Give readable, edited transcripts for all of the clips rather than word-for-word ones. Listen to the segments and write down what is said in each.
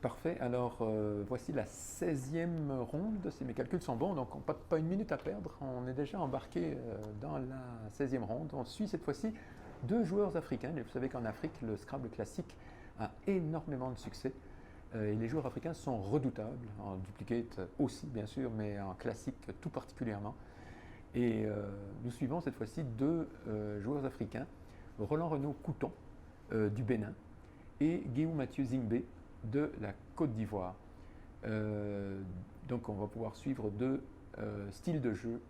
Parfait. Alors, voici la 16e ronde, si mes calculs sont bons, donc pas une minute à perdre. On est déjà embarqué dans la 16e ronde. On suit cette fois-ci deux joueurs africains. Et vous savez qu'en Afrique, le Scrabble classique a énormément de succès. Et les joueurs africains sont redoutables, en duplicate aussi bien sûr, mais en classique tout particulièrement. Et nous suivons cette fois-ci deux joueurs africains, Roland Renaud Couton du Bénin et Guillaume Mathieu Zingbe de la Côte d'Ivoire. Donc on va pouvoir suivre deux styles de jeu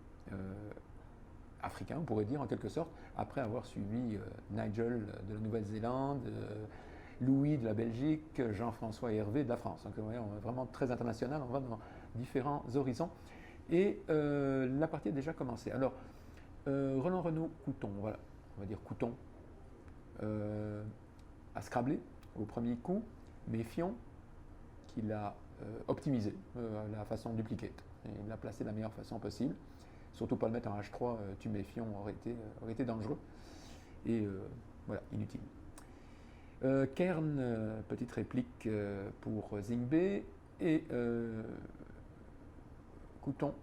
africains, on pourrait dire en quelque sorte, après avoir suivi Nigel de la Nouvelle-Zélande, Louis de la Belgique, Jean-François et Hervé de la France. Donc on est vraiment très international, on va dans différents horizons. Et la partie a déjà commencé. Alors, Roland Renaud Couton, voilà, on va dire Couton, a scrablé au premier coup, méfiant, qu'il a optimisé la façon duplicate. Il l'a placé de la meilleure façon possible. Surtout pas le mettre en H3, tu méfiant aurait été dangereux. Et voilà, inutile. Kern, petite réplique pour Zingbe. Et Couton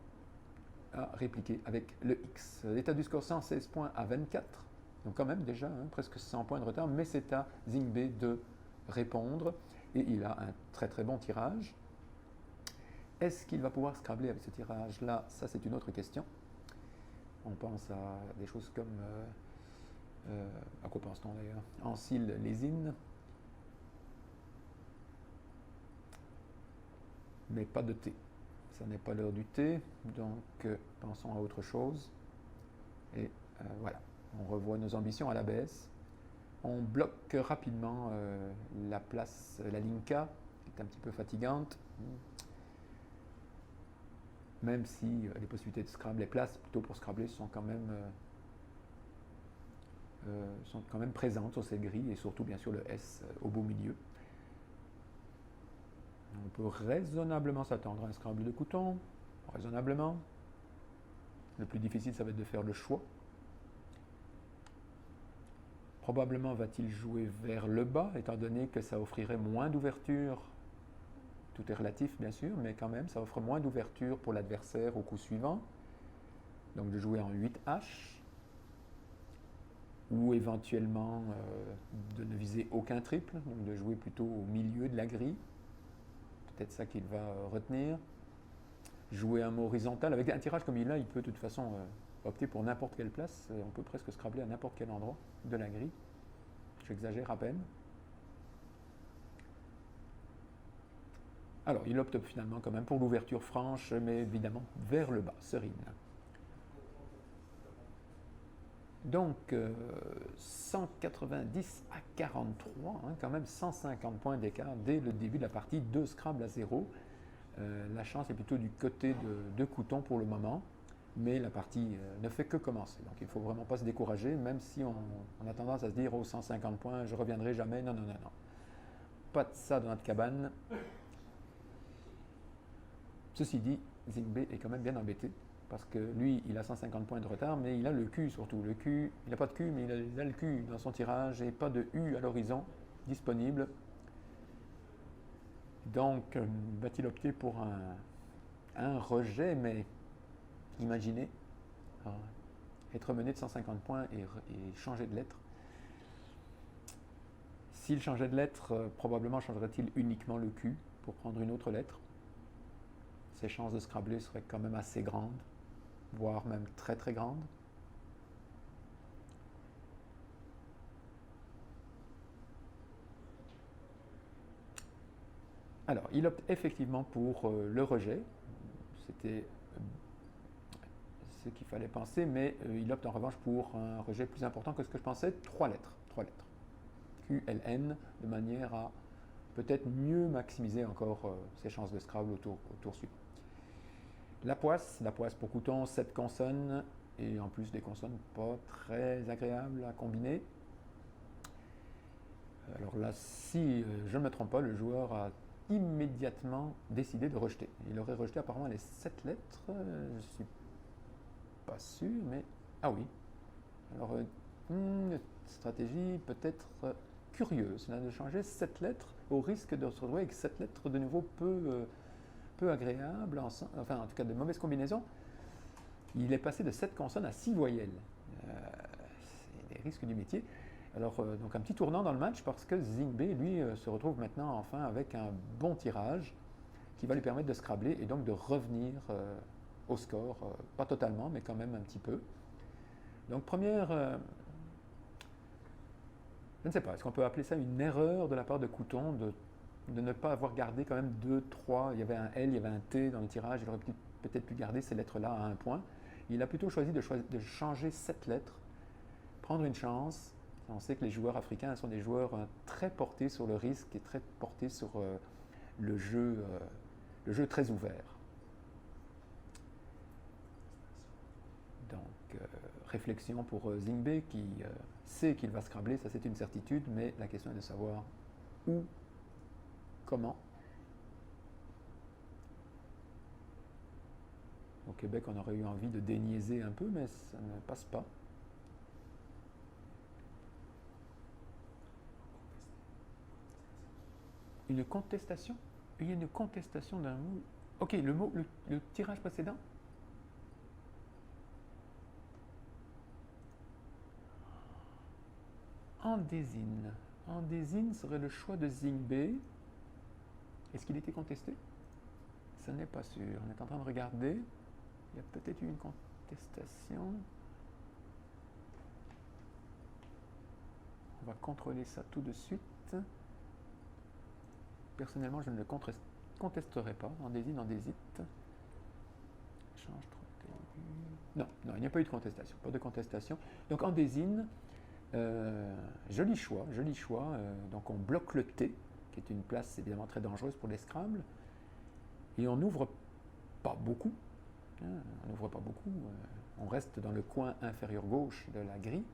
a répliqué avec le X. L'état du score 116 points à 24. Donc quand même déjà presque 100 points de retard, mais c'est à Zingbe de répondre. Et il a un très très bon tirage. Est-ce qu'il va pouvoir scrabler avec ce tirage-là? Ça, c'est une autre question. On pense à des choses comme... à quoi pense-t-on d'ailleurs? Ancile Lésine. Mais pas de thé. Ça n'est pas l'heure du thé, donc pensons à autre chose. Et voilà, on revoit nos ambitions à la baisse. On bloque rapidement la place, la ligne K, qui est un petit peu fatigante. Même si les possibilités de Scrabble, les places plutôt pour Scrabbler sont quand même présentes sur cette grille, et surtout bien sûr le S au beau milieu. On peut raisonnablement s'attendre à un Scrabble de Couton, raisonnablement. Le plus difficile, ça va être de faire le choix. Probablement va-t-il jouer vers le bas, étant donné que ça offrirait moins d'ouverture. Tout est relatif, bien sûr, mais quand même, ça offre moins d'ouverture pour l'adversaire au coup suivant. Donc de jouer en 8H, ou éventuellement de ne viser aucun triple, donc de jouer plutôt au milieu de la grille. Peut-être ça qu'il va retenir. Jouer un mot horizontal. Avec un tirage comme il a, il peut de toute façon opter pour n'importe quelle place. On peut presque scrabbler à n'importe quel endroit de la grille. J'exagère à peine. Alors, il opte finalement quand même pour l'ouverture franche, mais évidemment vers le bas, serine. Donc, 190 à 43, quand même 150 points d'écart dès le début de la partie, 2 Scrabble à 0. La chance est plutôt du côté de Couton pour le moment, mais la partie ne fait que commencer. Donc il ne faut vraiment pas se décourager, même si on a tendance à se dire « Oh, 150 points, je ne reviendrai jamais ». Non, non, non, non. Pas de ça dans notre cabane. Ceci dit, Zingbe est quand même bien embêté, parce que lui, il a 150 points de retard, mais il a le Q surtout. Le Q, il n'a pas de Q, mais il a le Q dans son tirage, et pas de U à l'horizon disponible. Donc, va-t-il opter pour un rejet, mais imaginez être mené de 150 points et changer de lettre. S'il changeait de lettre, probablement changerait-il uniquement le Q pour prendre une autre lettre. Ses chances de scrabbler seraient quand même assez grandes, voire même très très grandes. Alors, il opte effectivement pour le rejet. C'était ce qu'il fallait penser, mais il opte en revanche pour un rejet plus important que ce que je pensais, 3 lettres. 3 lettres. Q, L, N, de manière à peut-être mieux maximiser encore ses chances de Scrabble au tour suivant. La poisse pour Couton, 7 consonnes, et en plus des consonnes pas très agréables à combiner. Alors là, si je ne me trompe pas, le joueur a immédiatement décidé de rejeter. Il aurait rejeté apparemment les 7 lettres, je ne suis pas sûr, mais... Ah oui. Alors, une stratégie peut-être curieuse, c'est de changer 7 lettres au risque de se retrouver avec 7 lettres de nouveau peu agréables, enfin en tout cas de mauvaises combinaisons. Il est passé de 7 consonnes à 6 voyelles. C'est les risques du métier. Alors, donc un petit tournant dans le match parce que Zingbe, lui, se retrouve maintenant enfin avec un bon tirage qui va lui permettre de scrabler et donc de revenir au score, pas totalement, mais quand même un petit peu. Donc première, je ne sais pas, est-ce qu'on peut appeler ça une erreur de la part de Couton de ne pas avoir gardé quand même 2, 3, il y avait un L, il y avait un T dans le tirage, il aurait peut-être pu garder ces lettres-là à un point. Il a plutôt choisi de changer 7 lettres, prendre une chance. On sait que les joueurs africains sont des joueurs très portés sur le risque et très portés sur le jeu très ouvert. Donc, réflexion pour Zingbe qui sait qu'il va scrabler, ça c'est une certitude, mais la question est de savoir où, comment. Au Québec, on aurait eu envie de déniaiser un peu, mais ça ne passe pas. Une contestation? Il y a une contestation d'un mot. Ok, le tirage précédent. Andésine. Andésine serait le choix de Zingbe. Est-ce qu'il était contesté? Ce n'est pas sûr. On est en train de regarder. Il y a peut-être eu une contestation. On va contrôler ça tout de suite. Personnellement, je ne le contesterai pas. Andésine, andésite. Change trop. Non, il n'y a pas eu de contestation. Pas de contestation. Donc andésine, joli choix. Donc on bloque le T, qui est une place évidemment très dangereuse pour les scrambles. Et on n'ouvre pas beaucoup. On n'ouvre pas beaucoup. On reste dans le coin inférieur gauche de la grille.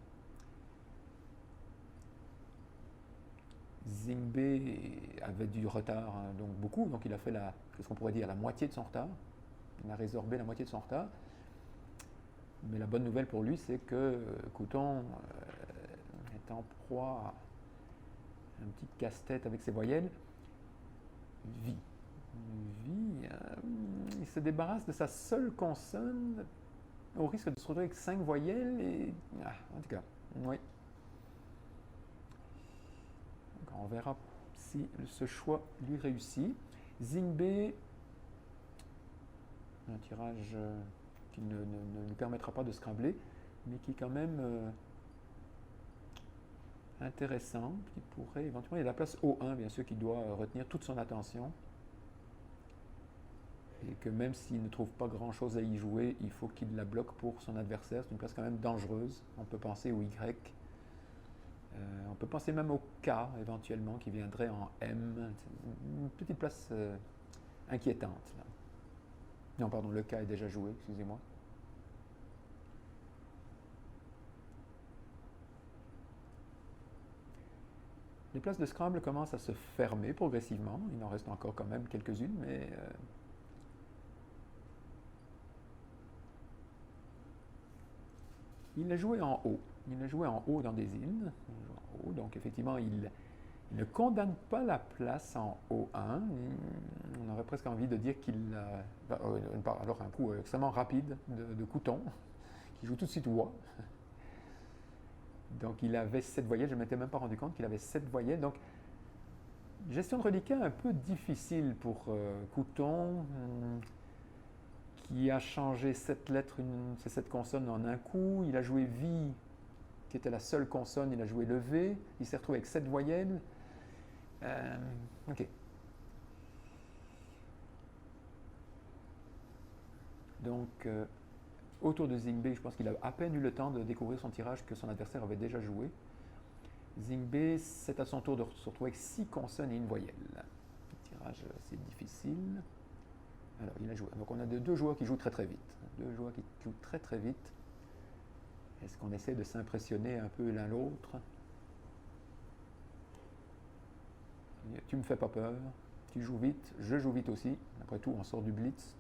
Zingbe avait du retard, donc beaucoup, donc il a fait ce qu'on pourrait dire la moitié de son retard. Il a résorbé la moitié de son retard. Mais la bonne nouvelle pour lui, c'est que Couton est en proie à un petit casse-tête avec ses voyelles. Vie. Il se débarrasse de sa seule consonne au risque de se retrouver avec 5 voyelles et... en tout cas, oui. On verra si ce choix lui réussit. Zingbe, un tirage qui ne lui permettra pas de scrambler, mais qui est quand même intéressant, qui pourrait éventuellement... Il y a la place O1, bien sûr, qui doit retenir toute son attention. Et que même s'il ne trouve pas grand-chose à y jouer, il faut qu'il la bloque pour son adversaire. C'est une place quand même dangereuse. On peut penser au Y. On peut penser même au K, éventuellement, qui viendrait en M. Une petite place inquiétante. Là. Non, pardon, le K est déjà joué, excusez-moi. Les places de scramble commencent à se fermer progressivement. Il en reste encore quand même quelques-unes, mais... il a joué en haut. Il a joué en haut dans des îles. Donc effectivement, il ne condamne pas la place en O1. On aurait presque envie de dire qu'il a... alors un coup extrêmement rapide de Couton, qui joue tout de suite Oua. Donc il avait 7 voyelles, je ne m'étais même pas rendu compte qu'il avait 7 voyelles. Donc gestion de reliquat un peu difficile pour Couton, qui a changé 7 lettres, ces 7 consonnes en un coup. Il a joué Vi, qui était la seule consonne, il a joué le V. Il s'est retrouvé avec 7 voyelles. Ok. Donc, autour de Zingbe, je pense qu'il a à peine eu le temps de découvrir son tirage que son adversaire avait déjà joué. Zingbe, c'est à son tour de se retrouver avec 6 consonnes et une voyelle. Le tirage, c'est difficile. Alors, il a joué. Donc, on a 2 joueurs qui jouent très très vite. 2 joueurs qui jouent très très vite. Est-ce qu'on essaie de s'impressionner un peu l'un l'autre? Tu me fais pas peur. Tu joues vite. Je joue vite aussi. Après tout, on sort du blitz.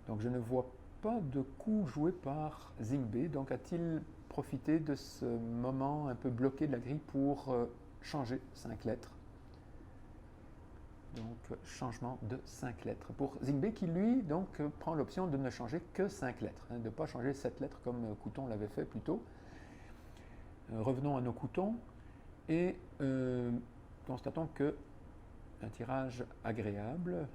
Donc, je ne vois pas de coup joué par Zingbe, donc a-t-il profité de ce moment un peu bloqué de la grille pour changer 5 lettres? Donc changement de 5 lettres pour Zingbe qui lui donc prend l'option de ne changer que 5 lettres, de ne pas changer 7 lettres comme Couton l'avait fait plus tôt. Revenons à nos Coutons et constatons que un tirage agréable.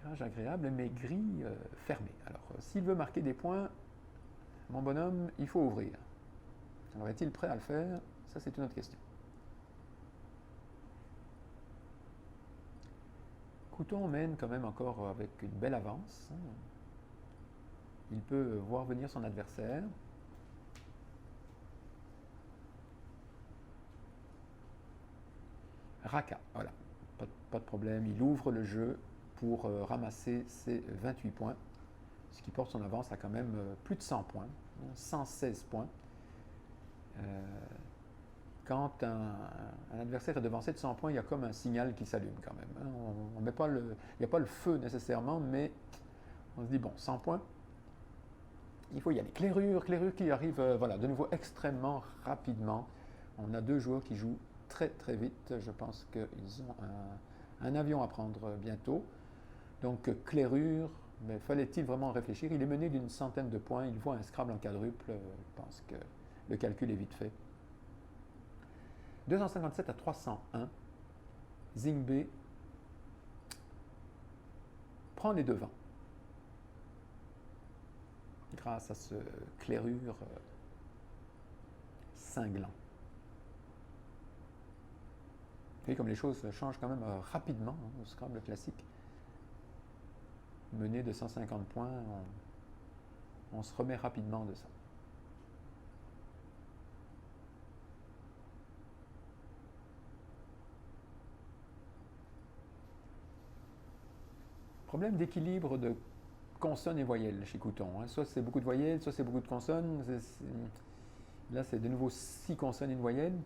Tirage agréable mais grille fermée. Alors s'il veut marquer des points, mon bonhomme, il faut ouvrir. Alors est-il prêt à le faire? Ça c'est une autre question. Couton mène quand même encore avec une belle avance. Il peut voir venir son adversaire. Raka, voilà, pas de problème, il ouvre le jeu pour ramasser ses 28 points, ce qui porte son avance à quand même plus de 100 points, 116 points. Quand un adversaire est devancé de 100 points, il y a comme un signal qui s'allume quand même. Il n'y a pas le feu nécessairement, mais on se dit, bon, 100 points, il faut y aller. Clérure qui arrive voilà, de nouveau extrêmement rapidement. On a deux joueurs qui jouent très très vite. Je pense qu'ils ont un avion à prendre bientôt. Donc clérure, mais fallait-il vraiment réfléchir? Il est mené d'une centaine de points. Il voit un Scrabble en quadruple. Je pense que le calcul est vite fait. 257 à 301. Zingbe prend les devants grâce à ce clérure cinglant. Vous voyez comme les choses changent quand même rapidement au Scrabble classique. Mené de 150 points, on se remet rapidement de ça. Problème d'équilibre de consonnes et voyelles chez Couton. Soit c'est beaucoup de voyelles, soit c'est beaucoup de consonnes. Là, c'est de nouveau 6 consonnes et une voyelle.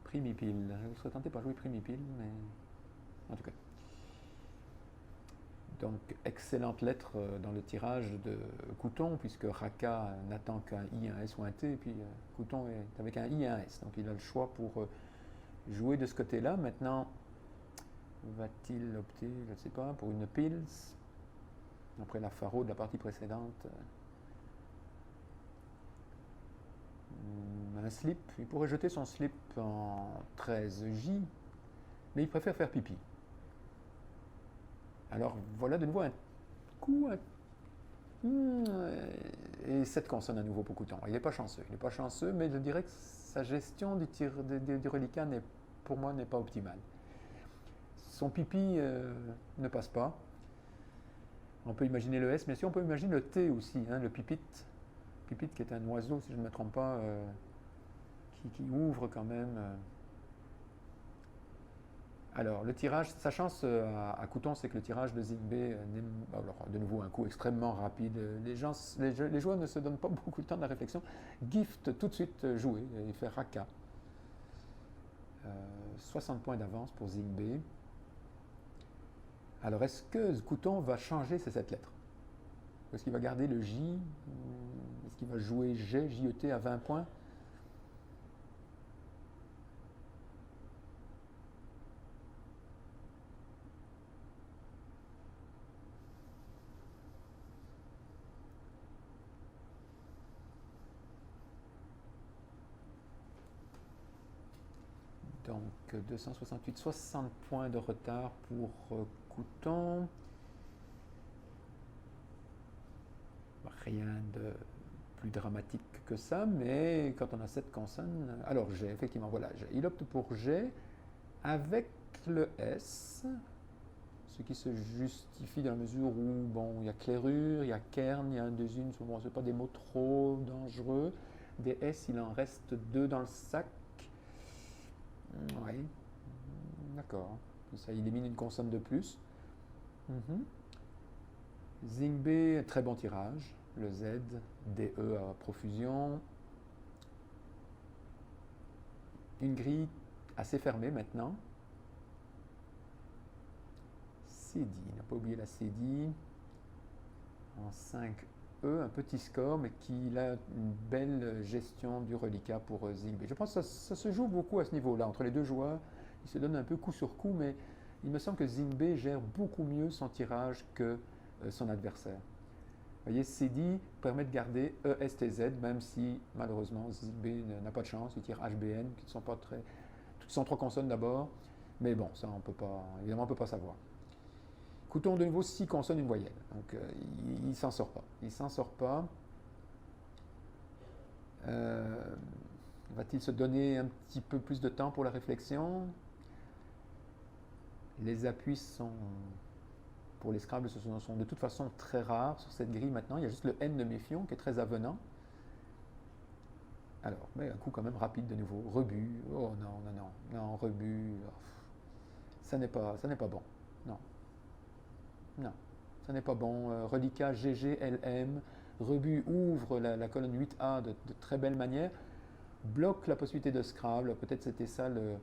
Primipile. Je serais tenté par jouer primipile, mais en tout cas. Donc, excellente lettre dans le tirage de Couton, puisque Raka n'attend qu'un I, un S ou un T, et puis Couton est avec un I et un S. Donc, il a le choix pour jouer de ce côté-là. Maintenant, va-t-il opter, je ne sais pas, pour une pils, après la faro de la partie précédente? Un slip, il pourrait jeter son slip en 13J, mais il préfère faire pipi. Alors voilà de nouveau un coup, et 7 consonnes à nouveau pour Couton. Il n'est pas chanceux, mais je dirais que sa gestion du reliquat pour moi n'est pas optimale. Son pipi ne passe pas. On peut imaginer le S, mais si on peut imaginer le T aussi, le pipite. Pipite qui est un oiseau, si je ne me trompe pas, qui ouvre quand même. Alors, le tirage, sa chance à Couton, c'est que le tirage de Zingbe, alors de nouveau un coup extrêmement rapide. Les joueurs ne se donnent pas beaucoup de temps de la réflexion. Gift, tout de suite joué, il fait Raka. 60 points d'avance pour Zingbe. Alors, est-ce que Couton va changer ces 7 lettres? Est-ce qu'il va garder le J? Est-ce qu'il va jouer G, JET à 20 points? Donc 268, 60 points de retard pour Couton. Rien de plus dramatique que ça, mais quand on a 7 consonnes, alors G, effectivement, voilà, G. Il opte pour G avec le S, ce qui se justifie dans la mesure où, bon, il y a clérure, il y a cairn, il y a un deuxième, bon, ce pas des mots trop dangereux. Des S, il en reste 2 dans le sac. Oui, d'accord. Ça élimine une consonne de plus. Zingbe, très bon tirage. Le Z, DE à profusion. Une grille assez fermée maintenant. cédille. On n'a pas oublié la cédille. En 5E, un petit score, mais qui a une belle gestion du reliquat pour Zingbe. Je pense que ça se joue beaucoup à ce niveau-là, entre les deux joueurs. Ils se donnent un peu coup sur coup, mais il me semble que Zingbe gère beaucoup mieux son tirage que son adversaire. Vous voyez, Cédille permet de garder ESTZ, même si malheureusement Zingbe n'a pas de chance. Il tire HBN, qui ne sont pas très. Qui sont trois consonnes d'abord. Mais bon, ça, on peut pas, évidemment, on ne peut pas savoir. Couton de nouveau 6 consonnes, une voyelle. Donc il ne s'en sort pas. Il s'en sort pas. Va-t-il se donner un petit peu plus de temps pour la réflexion? Les appuis sont, pour les Scrabble, sont de toute façon très rares sur cette grille maintenant. Il y a juste le N de Méfion qui est très avenant. Alors, mais un coup quand même rapide de nouveau. Rebut. Oh non, non, non. Non, rebut. Oh, ça n'est pas bon. Non. Non, ça n'est pas bon. Reliquat GG, LM. Rebut ouvre la colonne 8A de très belle manière. Bloque la possibilité de Scrabble. Peut-être c'était ça le.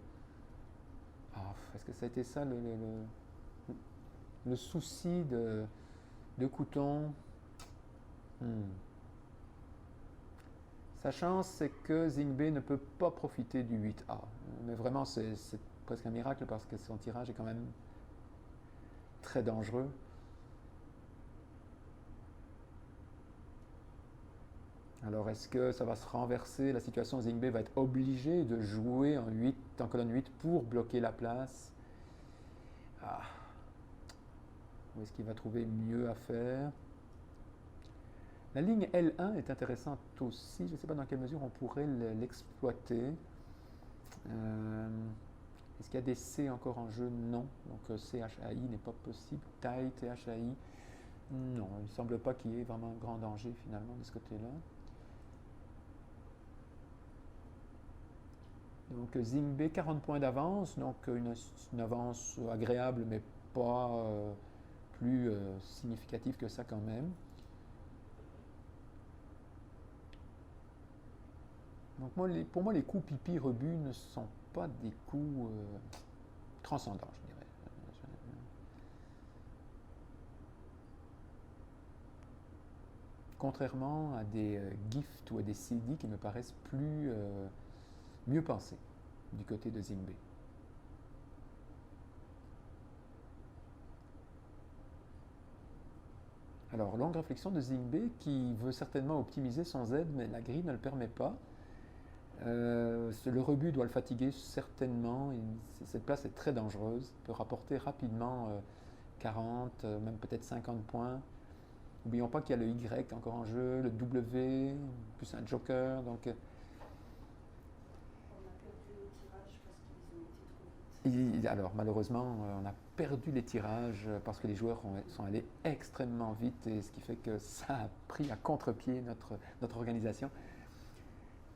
Ah, est-ce que ça a été ça le souci de Couton? Sa chance, c'est que Zingbe ne peut pas profiter du 8A. Mais vraiment, c'est presque un miracle parce que son tirage est quand même très dangereux. Alors, est-ce que ça va se renverser? La situation, Zingbe va être obligé de jouer en colonne 8 pour bloquer la place. Ah. Où est-ce qu'il va trouver mieux à faire? La ligne L1 est intéressante aussi. Je ne sais pas dans quelle mesure on pourrait l'exploiter. Est-ce qu'il y a des C encore en jeu? Non. Donc CHAI n'est pas possible. TAI, THAI. Non, il ne semble pas qu'il y ait vraiment un grand danger finalement de ce côté-là. Donc Zingbe, 40 points d'avance, donc une avance agréable, mais pas plus significative que ça quand même. Donc pour moi, les coups pipi rebut ne sont pas des coups transcendants, je dirais. Contrairement à des gifts ou à des CD qui me paraissent mieux pensés du côté de Zingbe. Alors, longue réflexion de Zingbe qui veut certainement optimiser son Z, mais la grille ne le permet pas. Le rebut doit le fatiguer certainement. Cette place est très dangereuse. Il peut rapporter rapidement 40, même peut-être 50 points. N'oublions pas qu'il y a le Y encore en jeu, le W, plus un joker. Donc, On a perdu le tirage parce qu'ils ont été trop vite. alors malheureusement, on a perdu les tirages parce que les joueurs sont allés extrêmement vite, et ce qui fait que ça a pris à contre-pied notre organisation.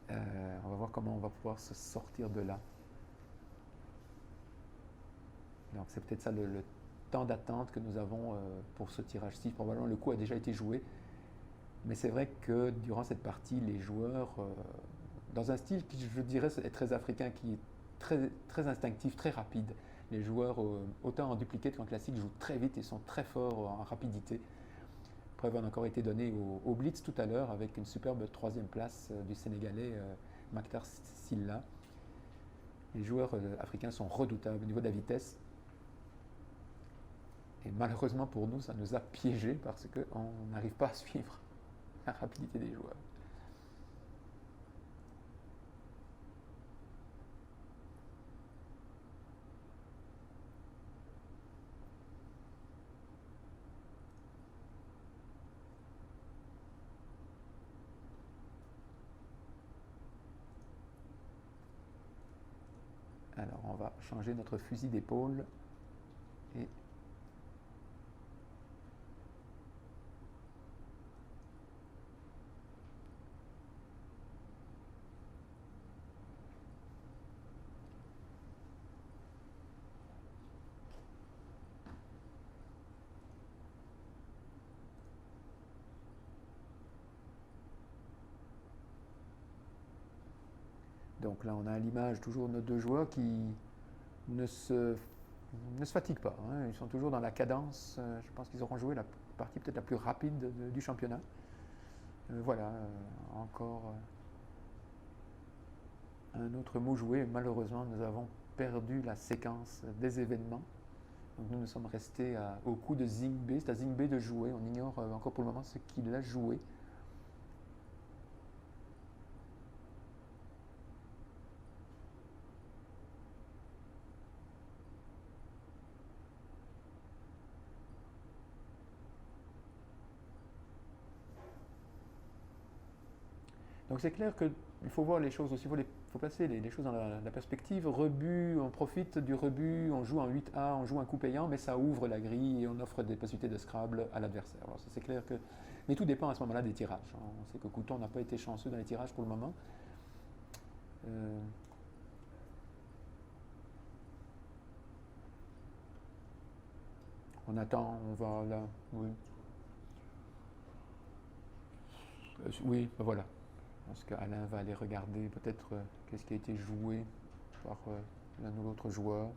On va voir comment on va pouvoir se sortir de là. Donc c'est peut-être ça le temps d'attente que nous avons pour ce tirage-ci. Probablement le coup a déjà été joué, mais c'est vrai que durant cette partie, les joueurs, dans un style qui je dirais est très africain, qui est très, très instinctif, très rapide, les joueurs, autant en duplicate qu'en classique, jouent très vite et sont très forts en rapidité. Preuve en encore été donnée au Blitz tout à l'heure avec une superbe 3e place du Sénégalais Maktar Silla. Les joueurs africains sont redoutables au niveau de la vitesse. Et malheureusement pour nous, ça nous a piégés parce qu'on n'arrive pas à suivre la rapidité des joueurs. Alors on va changer notre fusil d'épaule et donc là on a à l'image toujours nos deux joueurs qui ne se ne se fatiguent pas. Hein. Ils sont toujours dans la cadence. Je pense qu'ils auront joué la partie peut-être la plus rapide du championnat. Voilà, encore un autre mot joué. Malheureusement, nous avons perdu la séquence des événements. Donc nous sommes restés au coup de Zingbe. C'est à Zingbe de jouer. On ignore encore pour le moment ce qu'il a joué. Donc c'est clair qu'il faut voir les choses aussi, il faut placer les choses dans la perspective. Rebut, on profite du rebut, on joue en 8A, on joue un coup payant, mais ça ouvre la grille et on offre des possibilités de Scrabble à l'adversaire. Alors c'est clair que... Mais tout dépend à ce moment-là des tirages. On sait que Couton n'a pas été chanceux dans les tirages pour le moment. On attend, on va là, oui. Oui, ben voilà. Je pense qu'Alain va aller regarder peut-être qu'est-ce qui a été joué par l'un ou l'autre joueur.